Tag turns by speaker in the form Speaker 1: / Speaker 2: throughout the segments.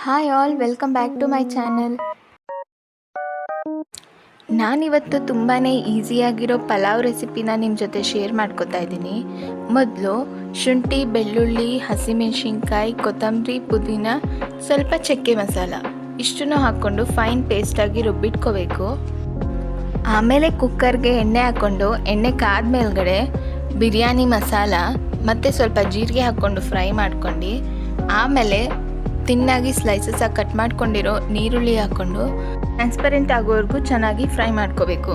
Speaker 1: Hi all, welcome back to my channel. ನಾನಿವತ್ತು ತುಂಬಾ ಈಸಿಯಾಗಿರೋ ಪಲಾವ್ ರೆಸಿಪಿನ ನಿಮ್ಮ ಜೊತೆ ಶೇರ್ ಮಾಡ್ಕೊತಾ ಇದ್ದೀನಿ. ಮೊದಲು ಶುಂಠಿ, ಬೆಳ್ಳುಳ್ಳಿ, ಹಸಿಮೆಣಸಿನ್ಕಾಯಿ, ಕೊತ್ತಂಬರಿ, ಪುದೀನ, ಸ್ವಲ್ಪ ಚಕ್ಕೆ ಮಸಾಲ ಇಷ್ಟನ್ನು ಹಾಕ್ಕೊಂಡು ಫೈನ್ ಪೇಸ್ಟಾಗಿ ರುಬ್ಬಿಟ್ಕೋಬೇಕು. ಆಮೇಲೆ ಕುಕ್ಕರ್ಗೆ ಎಣ್ಣೆ ಹಾಕ್ಕೊಂಡು ಎಣ್ಣೆ ಕಾದ್ಮೇಲ್ಗಡೆ ಬಿರಿಯಾನಿ ಮಸಾಲ ಮತ್ತು ಸ್ವಲ್ಪ ಜೀರಿಗೆ ಹಾಕ್ಕೊಂಡು ಫ್ರೈ ಮಾಡ್ಕೊಂಡು ಆಮೇಲೆ ತಿನ್ನಾಗಿ ಸ್ಲೈಸಸ್ ಆಗಿ ಕಟ್ ಮಾಡ್ಕೊಂಡಿರೋ ನೀರುಳ್ಳಿ ಹಾಕ್ಕೊಂಡು ಟ್ರಾನ್ಸ್ಪರೆಂಟ್ ಆಗೋವರೆಗೂ ಚೆನ್ನಾಗಿ ಫ್ರೈ ಮಾಡ್ಕೋಬೇಕು.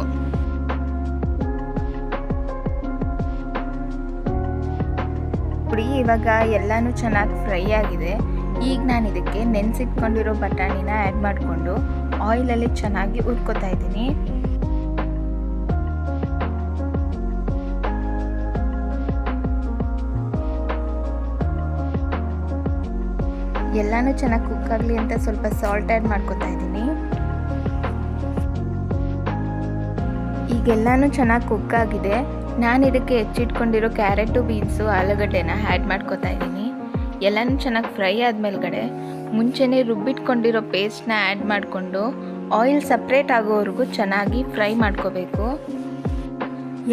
Speaker 1: ನೋಡಿ, ಇವಾಗ ಎಲ್ಲನೂ ಚೆನ್ನಾಗಿ ಫ್ರೈ ಆಗಿದೆ. ಈಗ ನಾನು ಇದಕ್ಕೆ ನೆನೆಸಿಟ್ಕೊಂಡಿರೋ ಬಟಾಣಿನ ಆ್ಯಡ್ ಮಾಡಿಕೊಂಡು ಆಯಿಲಲ್ಲಿ ಚೆನ್ನಾಗಿ ಹುರ್ಕೋತಾ ಇದ್ದೀನಿ. ಎಲ್ಲನೂ ಚೆನ್ನಾಗಿ ಕುಕ್ ಆಗಲಿ ಅಂತ ಸ್ವಲ್ಪ ಸಾಲ್ಟ್ ಆ್ಯಡ್ ಮಾಡ್ಕೊತಾ ಇದ್ದೀನಿ. ಈಗೆಲ್ಲನೂ ಚೆನ್ನಾಗಿ ಕುಕ್ ಆಗಿದೆ. ನಾನು ಇದಕ್ಕೆ ಹೆಚ್ಚಿಟ್ಕೊಂಡಿರೋ ಕ್ಯಾರೆಟು, ಬೀನ್ಸು, ಆಲೂಗಡ್ಡೆನ ಆ್ಯಡ್ ಮಾಡ್ಕೊತಾ ಇದ್ದೀನಿ. ಎಲ್ಲನೂ ಚೆನ್ನಾಗಿ ಫ್ರೈ ಆದಮೇಲ್ಗಡೆ ಮುಂಚೆನೇ ರುಬ್ಬಿಟ್ಕೊಂಡಿರೋ ಪೇಸ್ಟ್ನ ಆ್ಯಡ್ ಮಾಡಿಕೊಂಡು ಆಯಿಲ್ ಸಪ್ರೇಟ್ ಆಗೋವರೆಗೂ ಚೆನ್ನಾಗಿ ಫ್ರೈ ಮಾಡ್ಕೋಬೇಕು.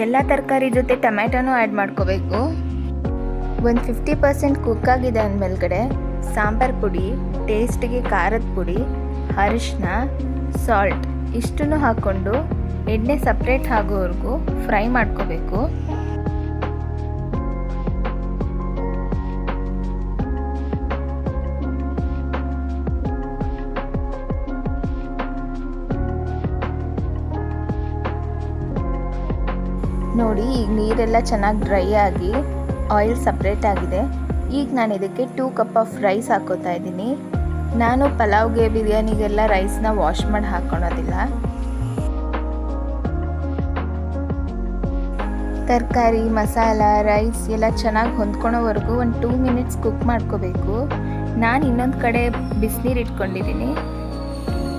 Speaker 1: ಎಲ್ಲ ತರಕಾರಿ ಜೊತೆ ಟೊಮ್ಯಾಟೊನೂ ಆ್ಯಡ್ ಮಾಡ್ಕೋಬೇಕು. ಒಂದು 50% ಕುಕ್ ಆಗಿದೆ ಅಂದಮೇಲ್ಗಡೆ ಸಾಂಬಾರು ಪುಡಿ, ಟೇಸ್ಟಿಗೆ ಖಾರದ ಪುಡಿ, ಅರಿಶಿನ, ಸಾಲ್ಟ್ ಇಷ್ಟನ್ನು ಹಾಕ್ಕೊಂಡು ಎಣ್ಣೆ ಸಪ್ರೇಟ್ ಆಗೋವರೆಗೂ ಫ್ರೈ ಮಾಡ್ಕೋಬೇಕು. ನೋಡಿ, ಈಗ ನೀರೆಲ್ಲ ಚೆನ್ನಾಗಿ ಡ್ರೈ ಆಗಿ ಆಯಿಲ್ ಸಪ್ರೇಟ್ ಆಗಿದೆ. ಈಗ ನಾನು ಇದಕ್ಕೆ 2 ಕಪ್ ಆಫ್ ರೈಸ್ ಹಾಕೋತಾ ಇದ್ದೀನಿ. ನಾನು ಪಲಾವ್ಗೆ, ಬಿರಿಯಾನಿಗೆಲ್ಲ ರೈಸ್ನ ವಾಶ್ ಮಾಡಿ ಹಾಕ್ಕೊಳೋದಿಲ್ಲ. ತರಕಾರಿ, ಮಸಾಲ, ರೈಸ್ ಎಲ್ಲ ಚೆನ್ನಾಗಿ ಹೊಂದ್ಕೊಳೋವರೆಗೂ ಒಂದು 2 ಮಿನಿಟ್ಸ್ ಕುಕ್ ಮಾಡ್ಕೋಬೇಕು. ನಾನು ಇನ್ನೊಂದು ಕಡೆ ಬಿಸಿನೀರು ಇಟ್ಕೊಂಡಿದ್ದೀನಿ.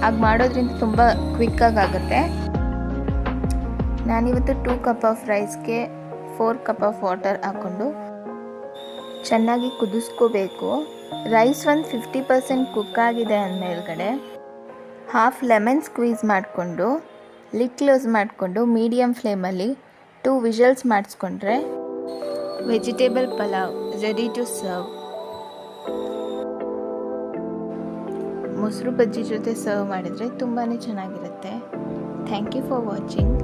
Speaker 1: ಆಗ ಮಾಡೋದ್ರಿಂದ ತುಂಬ ಕ್ವಿಕ್ಕಾಗಿ ಆಗುತ್ತೆ. ನಾನಿವತ್ತು 2 ಕಪ್ ಆಫ್ ರೈಸ್ಗೆ 4 ಕಪ್ ಆಫ್ ವಾಟರ್ ಹಾಕ್ಕೊಂಡು ಚೆನ್ನಾಗಿ ಕುದಿಸ್ಕೋಬೇಕು. ರೈಸ್ ಒಂದು 50% ಕುಕ್ ಆಗಿದೆ ಅಂದಮೇಲ್ಗಡೆ ಹಾಫ್ ಲೆಮನ್ ಸ್ಕ್ವೀಸ್ ಮಾಡಿಕೊಂಡು ಲಿಡ್ ಕ್ಲೋಸ್ ಮಾಡಿಕೊಂಡು ಮೀಡಿಯಮ್ ಫ್ಲೇಮಲ್ಲಿ 2 ವಿಷಲ್ಸ್ ಮಾಡಿಸ್ಕೊಂಡ್ರೆ vegetable pulao ready to serve. ಮೊಸರು ಬಜ್ಜಿ ಜೊತೆ ಸರ್ವ್ ಮಾಡಿದರೆ ತುಂಬಾ ಚೆನ್ನಾಗಿರುತ್ತೆ. Thank you for watching.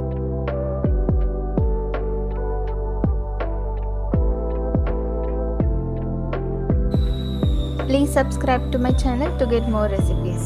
Speaker 1: Please subscribe to my channel to get more recipes.